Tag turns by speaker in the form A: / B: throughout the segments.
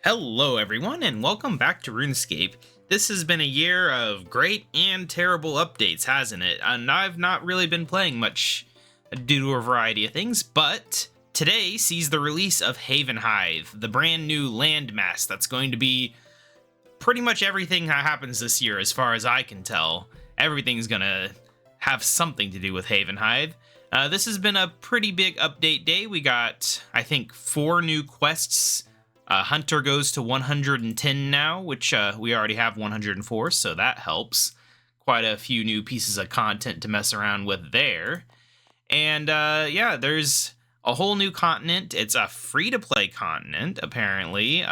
A: Hello everyone and welcome back to RuneScape. This has been a year of great and terrible updates, hasn't it? And I've not really been playing much due to a variety of things, but today sees the release of Havenhythe, the brand new landmass that's going to be pretty much everything that happens this year as far as I can tell. Everything's gonna have something to do with Havenhythe. This has been a pretty big update day. We got, I think, 4 new quests. Hunter goes to 110 now, which we already have 104, so that helps. Quite a few new pieces of content to mess around with there. And yeah, there's a whole new continent. It's a free-to-play continent, apparently.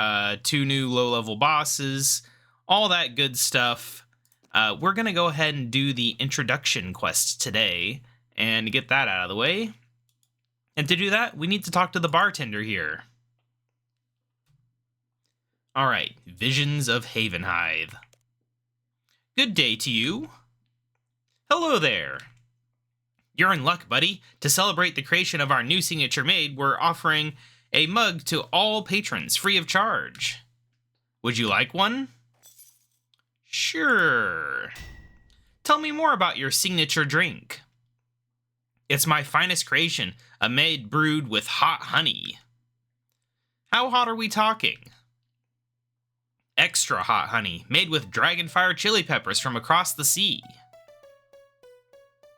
A: 2 new low-level bosses, all that good stuff. We're going to go ahead and do the introduction quest today and get that out of the way. And to do that, we need to talk to the bartender here. Alright, Visions of Havenhythe. Good day to you. Hello there. You're in luck, buddy. To celebrate the creation of our new signature maid, we're offering a mug to all patrons, free of charge. Would you like one? Sure. Tell me more about your signature drink. It's my finest creation, a maid brewed with hot honey. How hot are we talking? Extra hot honey, made with dragonfire chili peppers from across the sea.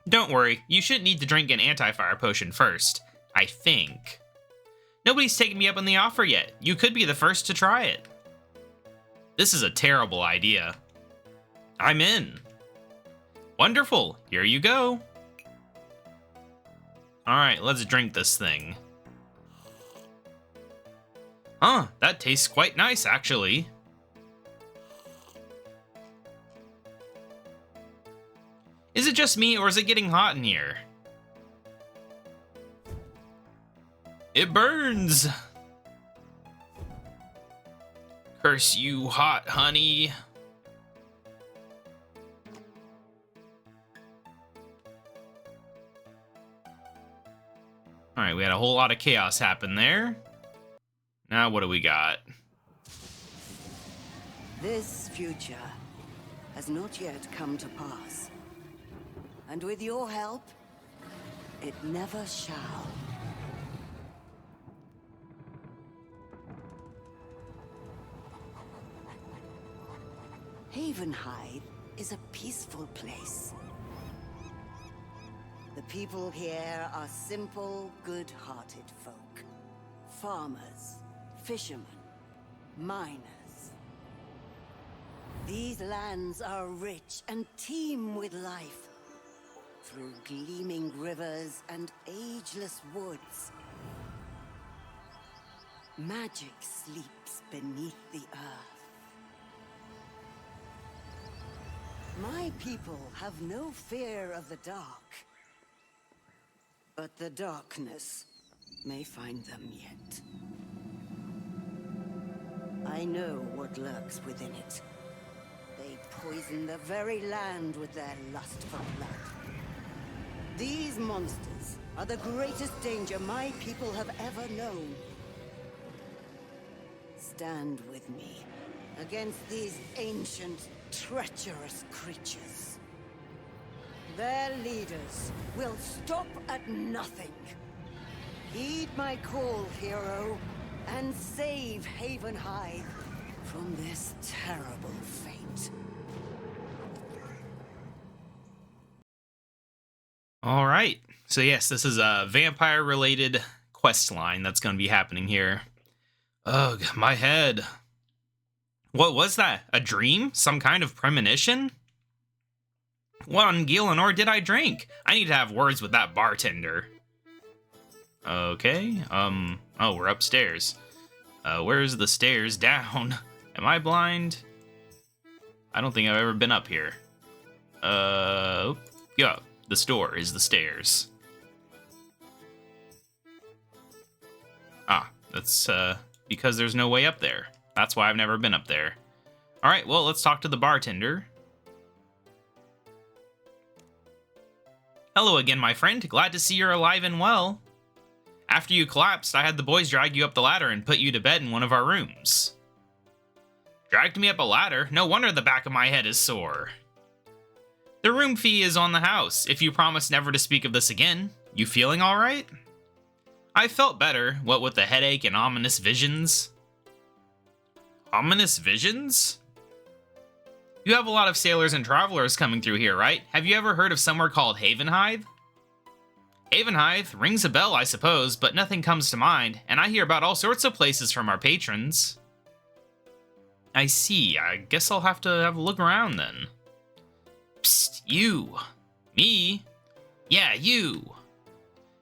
A: Don't worry, you shouldn't need to drink an anti-fire potion first, I think. Nobody's taken me up on the offer yet. You could be the first to try it. This is a terrible idea. I'm in. Wonderful, here you go. Alright, let's drink this thing. Huh, that tastes quite nice, actually. Is it just me, or is it getting hot in here? It burns! Curse you, hot honey. Alright, we had a whole lot of chaos happen there. Now what do we got?
B: This future has not yet come to pass. And with your help, it never shall. Havenhythe is a peaceful place. The people here are simple, good-hearted folk. Farmers, fishermen, miners. These lands are rich and teem with life. Through gleaming rivers and ageless woods. Magic sleeps beneath the earth. My people have no fear of the dark. But the darkness may find them yet. I know what lurks within it. They poison the very land with their lust for blood. These monsters are the greatest danger my people have ever known. Stand with me against these ancient, treacherous creatures. Their leaders will stop at nothing. Heed my call, hero, and save Havenhythe from this terrible fate.
A: All right. So yes, this is a vampire-related quest line that's going to be happening here. Ugh, my head. What was that? A dream? Some kind of premonition? What on Gielinor did I drink? I need to have words with that bartender. Okay, oh, we're upstairs. Where's the stairs down? Am I blind? I don't think I've ever been up here. Yeah. The store is the stairs. Ah, that's because there's no way up there. That's why I've never been up there. Alright, well, let's talk to the bartender. Hello again, my friend. Glad to see you're alive and well. After you collapsed, I had the boys drag you up the ladder and put you to bed in one of our rooms. Dragged me up a ladder. No wonder the back of my head is sore. The room fee is on the house, if you promise never to speak of this again. You feeling alright? I felt better, what with the headache and ominous visions. Ominous visions? You have a lot of sailors and travelers coming through here, right? Have you ever heard of somewhere called Havenhythe? Havenhythe rings a bell, I suppose, but nothing comes to mind, and I hear about all sorts of places from our patrons. I see. I guess I'll have to have a look around then. Psst, you. Me? Yeah, you.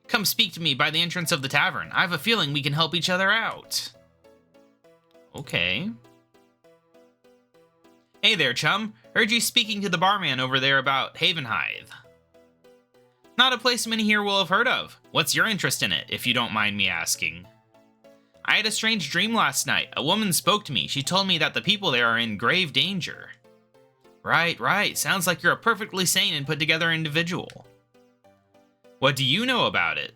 A: Come speak to me by the entrance of the tavern. I have a feeling we can help each other out. Okay. Hey there, chum. Heard you speaking to the barman over there about Havenhythe. Not a place many here will have heard of. What's your interest in it, if you don't mind me asking? I had a strange dream last night. A woman spoke to me. She told me that the people there are in grave danger. Right. Sounds like you're a perfectly sane and put together individual. What do you know about it?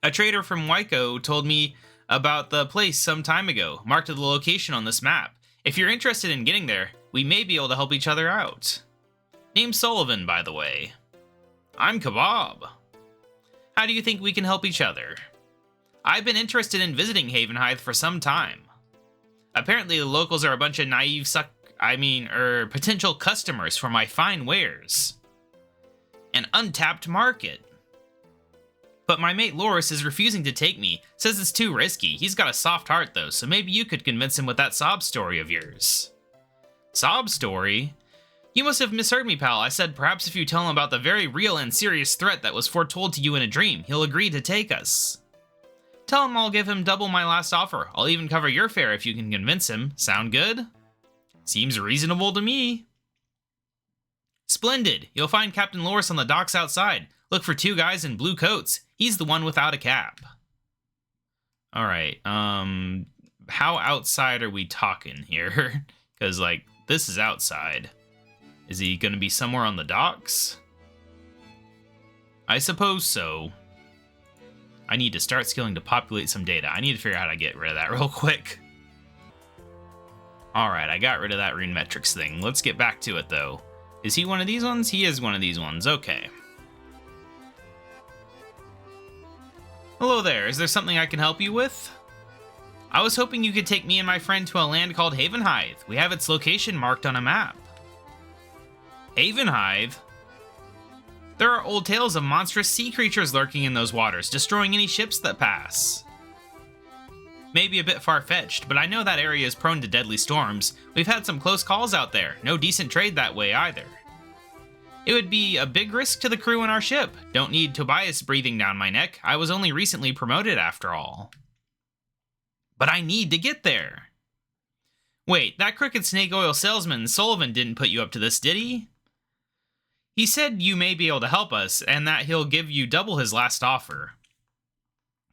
A: A trader from Waiko told me about the place some time ago, marked the location on this map. If you're interested in getting there, we may be able to help each other out. Name's Sullivan, by the way. I'm KaBob. How do you think we can help each other? I've been interested in visiting Havenhythe for some time. Apparently the locals are a bunch of naive potential customers for my fine wares. An untapped market. But my mate Loris is refusing to take me, says it's too risky. He's got a soft heart though, so maybe you could convince him with that sob story of yours. Sob story? You must have misheard me, pal. I said perhaps if you tell him about the very real and serious threat that was foretold to you in a dream, he'll agree to take us. Tell him I'll give him double my last offer. I'll even cover your fare if you can convince him. Sound good? Seems reasonable to me. Splendid. You'll find Captain Loris on the docks outside. Look for 2 guys in blue coats. He's the one without a cap. Alright, how outside are we talking here? Because, like, this is outside. Is he gonna be somewhere on the docks? I suppose so. I need to start skilling to populate some data. I need to figure out how to get rid of that real quick. Alright, I got rid of that rune metrics thing. Let's get back to it, though. Is he one of these ones? He is one of these ones. Okay. Hello there. Is there something I can help you with? I was hoping you could take me and my friend to a land called Havenhythe. We have its location marked on a map. Havenhythe? There are old tales of monstrous sea creatures lurking in those waters, destroying any ships that pass. Maybe a bit far-fetched, but I know that area is prone to deadly storms. We've had some close calls out there. No decent trade that way either. It would be a big risk to the crew on our ship. Don't need Tobias breathing down my neck. I was only recently promoted after all. But I need to get there. Wait, that crooked snake oil salesman Sullivan didn't put you up to this, did he? He said you may be able to help us, and that he'll give you double his last offer.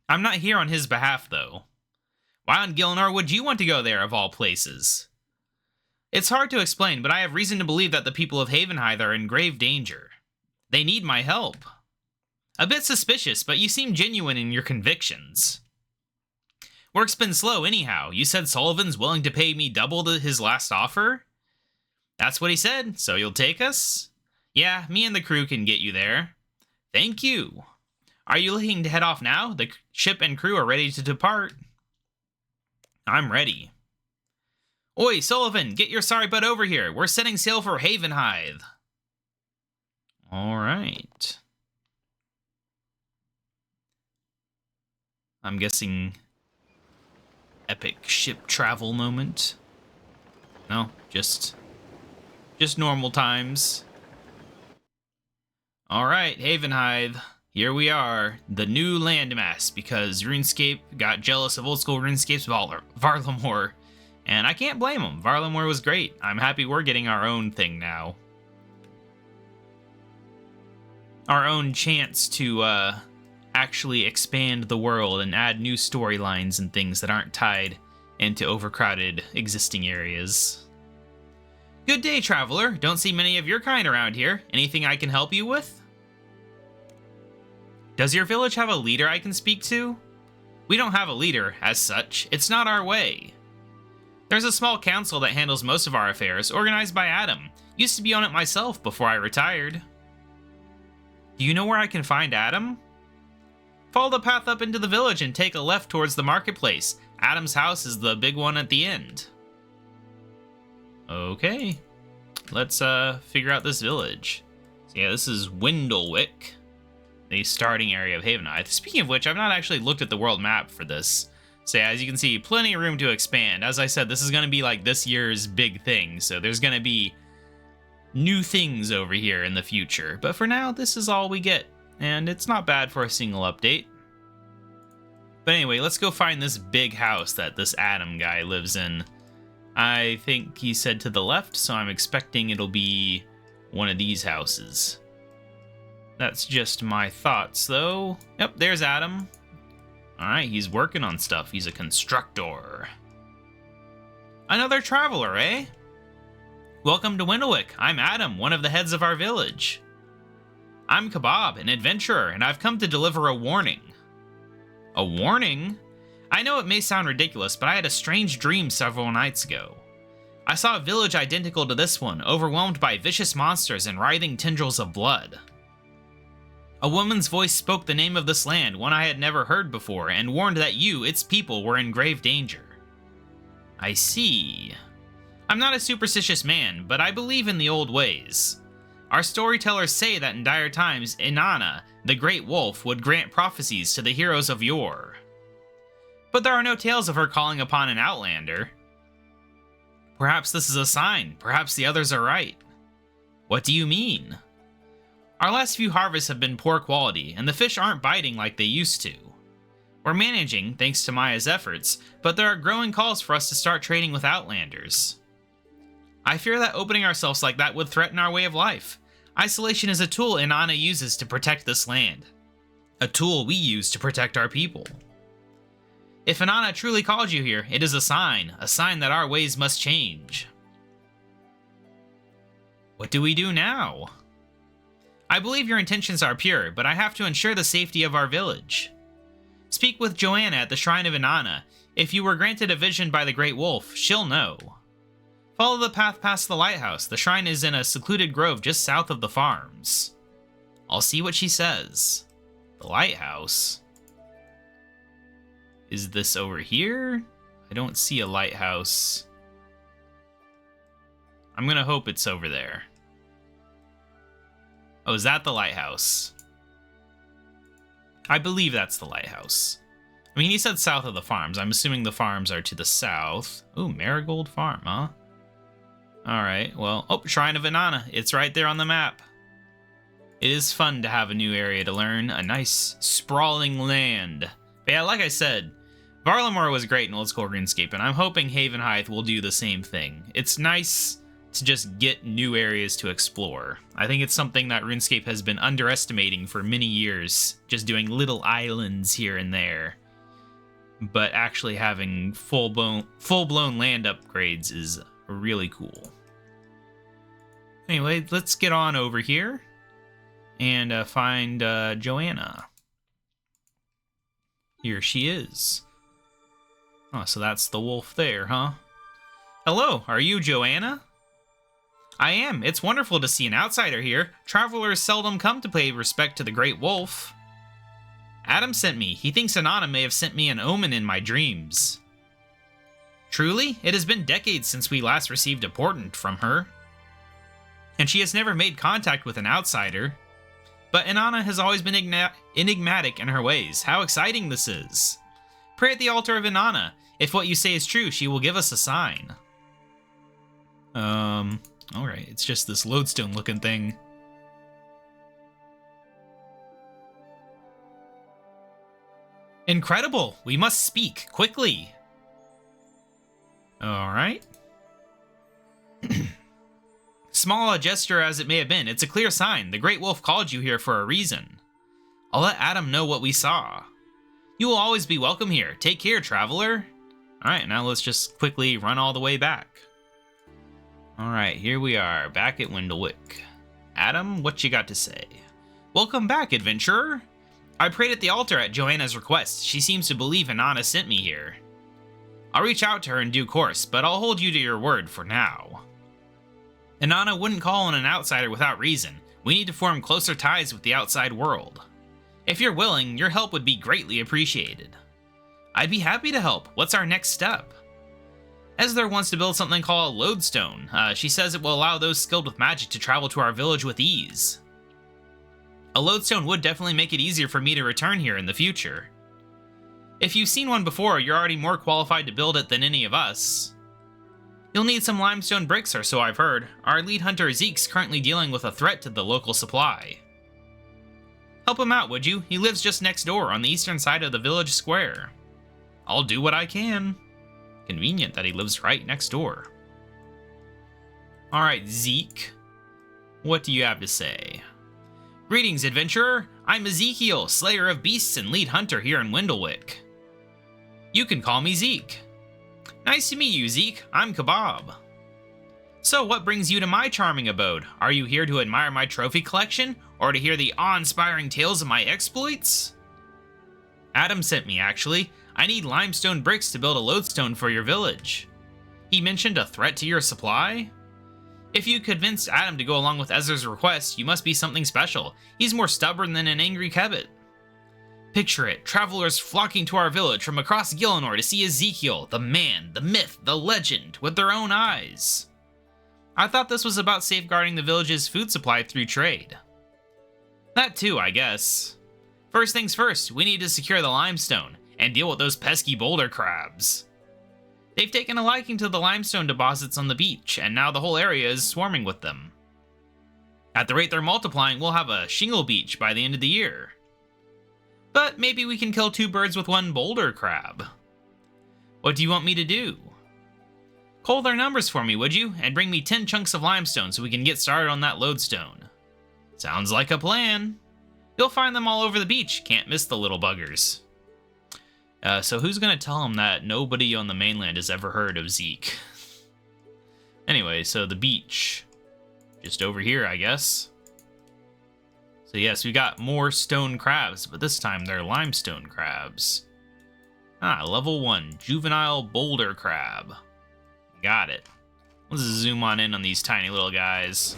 A: I'm not here on his behalf, though. Why on Gilnor would you want to go there, of all places? It's hard to explain, but I have reason to believe that the people of Havenhythe are in grave danger. They need my help. A bit suspicious, but you seem genuine in your convictions. Work's been slow anyhow. You said Sullivan's willing to pay me double his last offer? That's what he said, so you'll take us? Yeah, me and the crew can get you there. Thank you. Are you looking to head off now? The ship and crew are ready to depart. I'm ready. Oi, Sullivan, get your sorry butt over here. We're setting sail for Havenhythe. Alright. I'm guessing epic ship travel moment. No, just normal times. Alright, Havenhythe. Here we are, the new landmass, because RuneScape got jealous of old school RuneScape's Varlamore. And I can't blame them. Varlamore was great. I'm happy we're getting our own thing now. Our own chance to actually expand the world and add new storylines and things that aren't tied into overcrowded existing areas. Good day, traveler. Don't see many of your kind around here. Anything I can help you with? Does your village have a leader I can speak to? We don't have a leader, as such. It's not our way. There's a small council that handles most of our affairs, organized by Adam. Used to be on it myself before I retired. Do you know where I can find Adam? Follow the path up into the village and take a left towards the marketplace. Adam's house is the big one at the end. Okay. Let's figure out this village. So yeah, this is Windlewick, the starting area of Havenhythe. Speaking of which, I've not actually looked at the world map for this. So yeah, as you can see, plenty of room to expand. As I said, this is going to be like this year's big thing, so there's going to be new things over here in the future. But for now, this is all we get, and it's not bad for a single update. But anyway, let's go find this big house that this Adam guy lives in. I think he said to the left, so I'm expecting it'll be one of these houses. That's just my thoughts, though. Yep, there's Adam. Alright, he's working on stuff. He's a constructor. Another traveler, eh? Welcome to Windlewick. I'm Adam, one of the heads of our village. I'm KaBob, an adventurer, and I've come to deliver a warning. A warning? I know it may sound ridiculous, but I had a strange dream several nights ago. I saw a village identical to this one, overwhelmed by vicious monsters and writhing tendrils of blood. A woman's voice spoke the name of this land, one I had never heard before, and warned that you, its people, were in grave danger. I see. I'm not a superstitious man, but I believe in the old ways. Our storytellers say that in dire times, Inanna, the great wolf, would grant prophecies to the heroes of yore. But there are no tales of her calling upon an outlander. Perhaps this is a sign. Perhaps the others are right. What do you mean? Our last few harvests have been poor quality, and the fish aren't biting like they used to. We're managing, thanks to Maya's efforts, but there are growing calls for us to start trading with outlanders. I fear that opening ourselves like that would threaten our way of life. Isolation is a tool Inanna uses to protect this land. A tool we use to protect our people. If Inanna truly called you here, it is a sign that our ways must change. What do we do now? I believe your intentions are pure, but I have to ensure the safety of our village. Speak with Joanna at the Shrine of Inanna. If you were granted a vision by the Great Wolf, she'll know. Follow the path past the lighthouse. The shrine is in a secluded grove just south of the farms. I'll see what she says. The lighthouse? Is this over here? I don't see a lighthouse. I'm gonna hope it's over there. Oh, is that the lighthouse? I believe that's the lighthouse. I mean, he said south of the farms. I'm assuming the farms are to the south. Ooh, Marigold Farm, huh? Alright, well, oh, Shrine of Inanna. It's right there on the map. It is fun to have a new area to learn. A nice, sprawling land. But yeah, like I said, Varlamore was great in old school RuneScape, and I'm hoping Havenhythe will do the same thing. It's nice to just get new areas to explore. I think it's something that RuneScape has been underestimating for many years, just doing little islands here and there. But actually having full-blown land upgrades is really cool. Anyway, let's get on over here and find Joanna. Here she is. Oh, so that's the wolf there, huh? Hello, are you Joanna? I am. It's wonderful to see an outsider here. Travelers seldom come to pay respect to the Great Wolf. Adam sent me. He thinks Inanna may have sent me an omen in my dreams. Truly, it has been decades since we last received a portent from her. And she has never made contact with an outsider. But Inanna has always been enigmatic in her ways. How exciting this is. Pray at the altar of Inanna. If what you say is true, she will give us a sign. Alright, it's just this lodestone looking thing. Incredible! We must speak, quickly! Alright. Small a gesture as it may have been, it's a clear sign. The Great Wolf called you here for a reason. I'll let Adam know what we saw. You will always be welcome here. Take care, traveler. Alright, now let's just quickly run all the way back. Alright, here we are, back at Windlewick. Adam, what you got to say? Welcome back, adventurer. I prayed at the altar at Joanna's request. She seems to believe Inanna sent me here. I'll reach out to her in due course, but I'll hold you to your word for now. Inanna wouldn't call on an outsider without reason. We need to form closer ties with the outside world. If you're willing, your help would be greatly appreciated. I'd be happy to help. What's our next step? Ezra wants to build something called a lodestone. She says it will allow those skilled with magic to travel to our village with ease. A lodestone would definitely make it easier for me to return here in the future. If you've seen one before, you're already more qualified to build it than any of us. You'll need some limestone bricks, or so I've heard. Our lead hunter Zeke's currently dealing with a threat to the local supply. Help him out, would you? He lives just next door, on the eastern side of the village square. I'll do what I can. Convenient that he lives right next door. Alright, Zeke. What do you have to say? Greetings, adventurer. I'm Ezekiel, slayer of beasts and lead hunter here in Windlewick. You can call me Zeke. Nice to meet you, Zeke. I'm KaBob. So, what brings you to my charming abode? Are you here to admire my trophy collection, or to hear the awe-inspiring tales of my exploits? Adam sent me, actually. I need limestone bricks to build a lodestone for your village. He mentioned a threat to your supply? If you convinced Adam to go along with Ezra's request, you must be something special. He's more stubborn than an angry kebbit. Picture it, travelers flocking to our village from across Gielinor to see Ezekiel, the man, the myth, the legend, with their own eyes. I thought this was about safeguarding the village's food supply through trade. That too, I guess. First things first, we need to secure the limestone, and deal with those pesky boulder crabs. They've taken a liking to the limestone deposits on the beach, and now the whole area is swarming with them. At the rate they're multiplying, we'll have a shingle beach by the end of the year. But maybe we can kill 2 birds with 1 boulder crab. What do you want me to do? Cull their numbers for me, would you? And bring me 10 chunks of limestone so we can get started on that lodestone. Sounds like a plan. You'll find them all over the beach. Can't miss the little buggers. So who's gonna tell him that nobody on the mainland has ever heard of Zeke? Anyway, so the beach. Just over here, I guess. So yes, we got more stone crabs, but this time they're limestone crabs. Level 1, juvenile boulder crab. Got it. Let's zoom on these tiny little guys.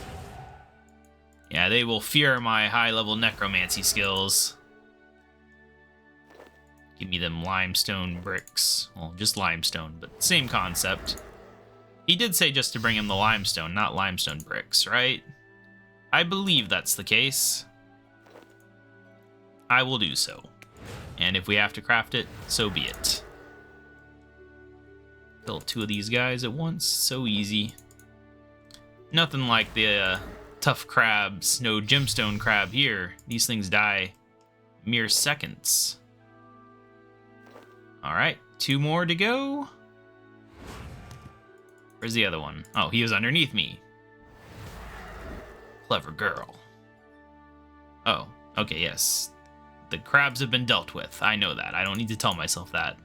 A: Yeah, they will fear my high-level necromancy skills. Give me them limestone bricks. Well, just limestone, but same concept. He did say just to bring him the limestone, not limestone bricks, right? I believe that's the case. I will do so. And if we have to craft it, so be it. Kill 2 of these guys at once, so easy. Nothing like the tough crabs, no gemstone crab here. These things die mere seconds. Alright, 2 more to go. Where's the other one? Oh, he was underneath me. Clever girl. Oh, okay, yes. The crabs have been dealt with. I know that. I don't need to tell myself that.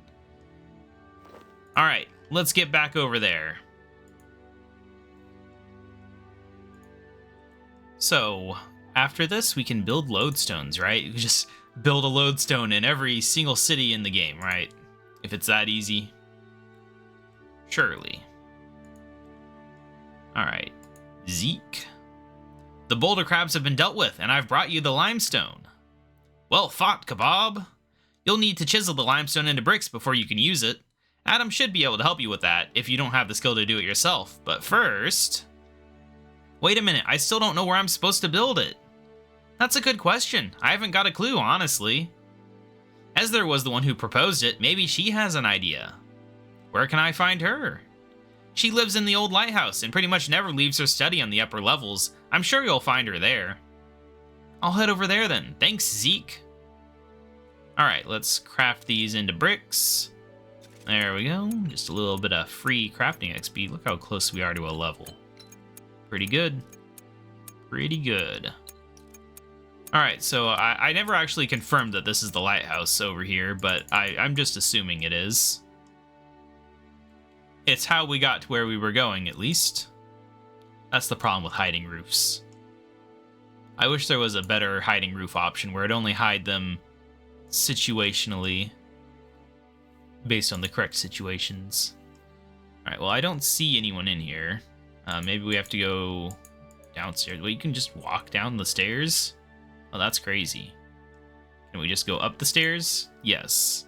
A: Alright, let's get back over there. So, after this, we can build lodestones, right? You just build a lodestone in every single city in the game, right? If it's that easy. Surely. Alright. Zeke. The boulder crabs have been dealt with, and I've brought you the limestone. Well fought, KaBob. You'll need to chisel the limestone into bricks before you can use it. Adam should be able to help you with that, if you don't have the skill to do it yourself. But first... Wait a minute, I still don't know where I'm supposed to build it. That's a good question. I haven't got a clue, honestly. Ezra was the one who proposed it. Maybe she has an idea. Where can I find her? She lives in the old lighthouse and pretty much never leaves her study on the upper levels. I'm sure you'll find her there. I'll head over there then. Thanks, Zeke. Alright, let's craft these into bricks. There we go. Just a little bit of free crafting XP. Look how close we are to a level. Pretty good. Pretty good. Alright, so I never actually confirmed that this is the lighthouse over here, but I'm just assuming it is. It's how we got to where we were going, at least. That's the problem with hiding roofs. I wish there was a better hiding roof option where it'd only hide them situationally. based on the correct situations. Alright, well, I don't see anyone in here. Maybe we have to go downstairs. Well, you can just walk down the stairs? Oh, that's crazy. Can we just go up the stairs? Yes.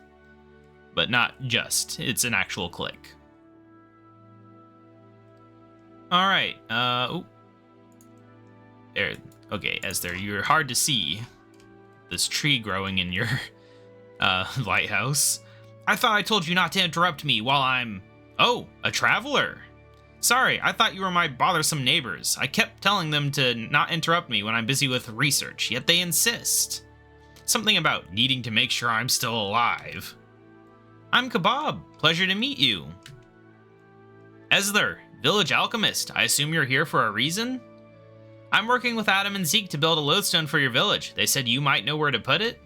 A: But not just. It's an actual click. Alright, oh. There. Okay, Esther, you're hard to see. This tree growing in your, lighthouse. I thought I told you not to interrupt me while I'm... Oh, a traveler. Sorry, I thought you were my bothersome neighbors. I kept telling them to not interrupt me when I'm busy with research, yet they insist. Something about needing to make sure I'm still alive. I'm KaBob. Pleasure to meet you. Esler, village alchemist. I assume you're here for a reason? I'm working with Adam and Zeke to build a lodestone for your village. They said you might know where to put it.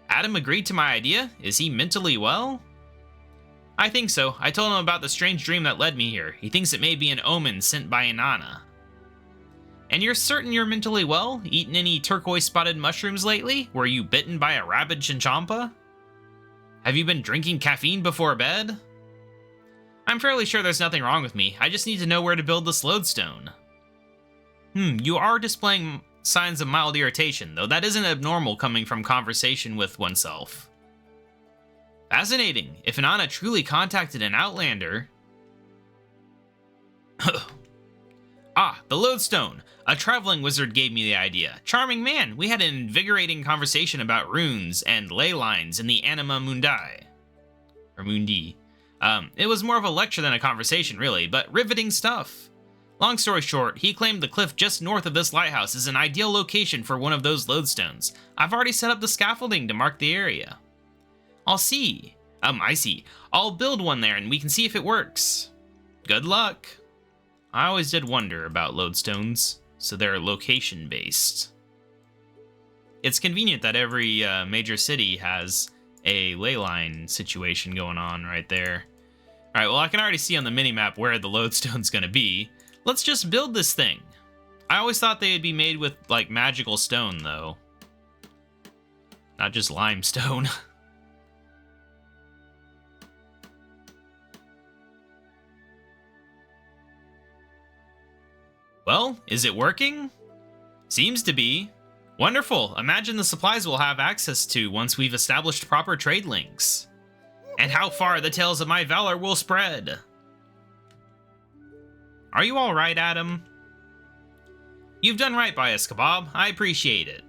A: Adam agreed to my idea? Is he mentally well? I think so. I told him about the strange dream that led me here. He thinks it may be an omen sent by Inanna. And you're certain you're mentally well? Eaten any turquoise-spotted mushrooms lately? Were you bitten by a rabid chinchompa? Have you been drinking caffeine before bed? I'm fairly sure there's nothing wrong with me. I just need to know where to build this lodestone. You are displaying signs of mild irritation, though that isn't abnormal coming from conversation with oneself. Fascinating. If Inanna truly contacted an outlander... Ah, the lodestone. A traveling wizard gave me the idea. Charming man, we had an invigorating conversation about runes and ley lines in the Anima Mundi. Or Mundi. It was more of a lecture than a conversation, really, but riveting stuff. Long story short, he claimed the cliff just north of this lighthouse is an ideal location for one of those lodestones. I've already set up the scaffolding to mark the area. I see. I'll build one there and we can see if it works. Good luck. I always did wonder about lodestones, so they're location-based. It's convenient that every major city has a ley line situation going on right there. Alright, well I can already see on the minimap where the lodestone's gonna be. Let's just build this thing. I always thought they'd be made with, like, magical stone, though. Not just limestone. Well, is it working? Seems to be. Wonderful. Imagine the supplies we'll have access to once we've established proper trade links. And how far the tales of my valor will spread. Are you alright, Adam? You've done right by us, KaBob. I appreciate it.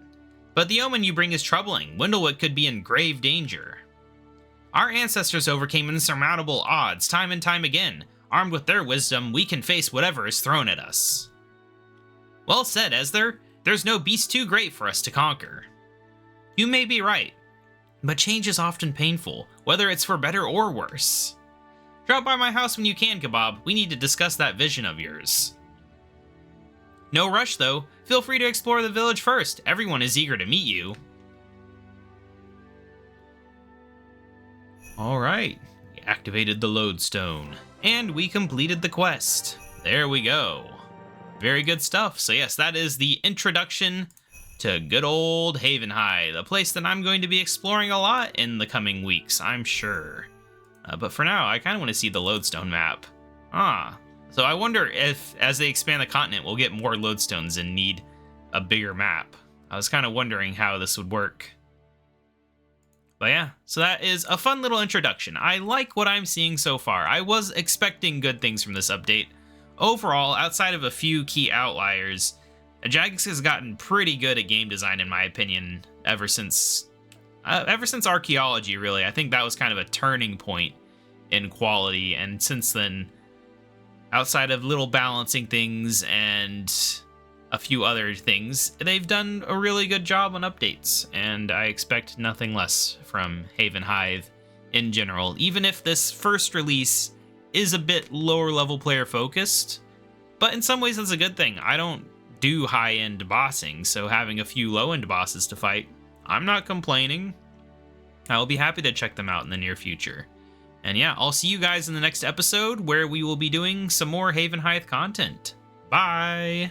A: But the omen you bring is troubling. Windlewood could be in grave danger. Our ancestors overcame insurmountable odds time and time again. Armed with their wisdom, we can face whatever is thrown at us. Well said, Esler. There's no beast too great for us to conquer. You may be right. But change is often painful, whether it's for better or worse. Drop by my house when you can, KaBob. We need to discuss that vision of yours. No rush, though. Feel free to explore the village first. Everyone is eager to meet you. Alright. We activated the lodestone. And we completed the quest. There we go. Very good stuff. So yes, that is the introduction to good old Havenhythe, a place that I'm going to be exploring a lot in the coming weeks, I'm sure. But for now, I kind of want to see the lodestone map. So I wonder if, as they expand the continent, we'll get more lodestones and need a bigger map. I was kind of wondering how this would work. But yeah, so that is a fun little introduction. I like what I'm seeing so far. I was expecting good things from this update. Overall, outside of a few key outliers, Jagex has gotten pretty good at game design, in my opinion, ever since Archaeology, really. I think that was kind of a turning point in quality, and since then, outside of little balancing things and a few other things, they've done a really good job on updates, and I expect nothing less from Havenhythe in general, even if this first release is a bit lower level player focused, but in some ways that's a good thing. I don't do high-end bossing, so having a few low-end bosses to fight, I'm not complaining. I'll be happy to check them out in the near future. And yeah, I'll see you guys in the next episode where we will be doing some more Havenhythe content. Bye!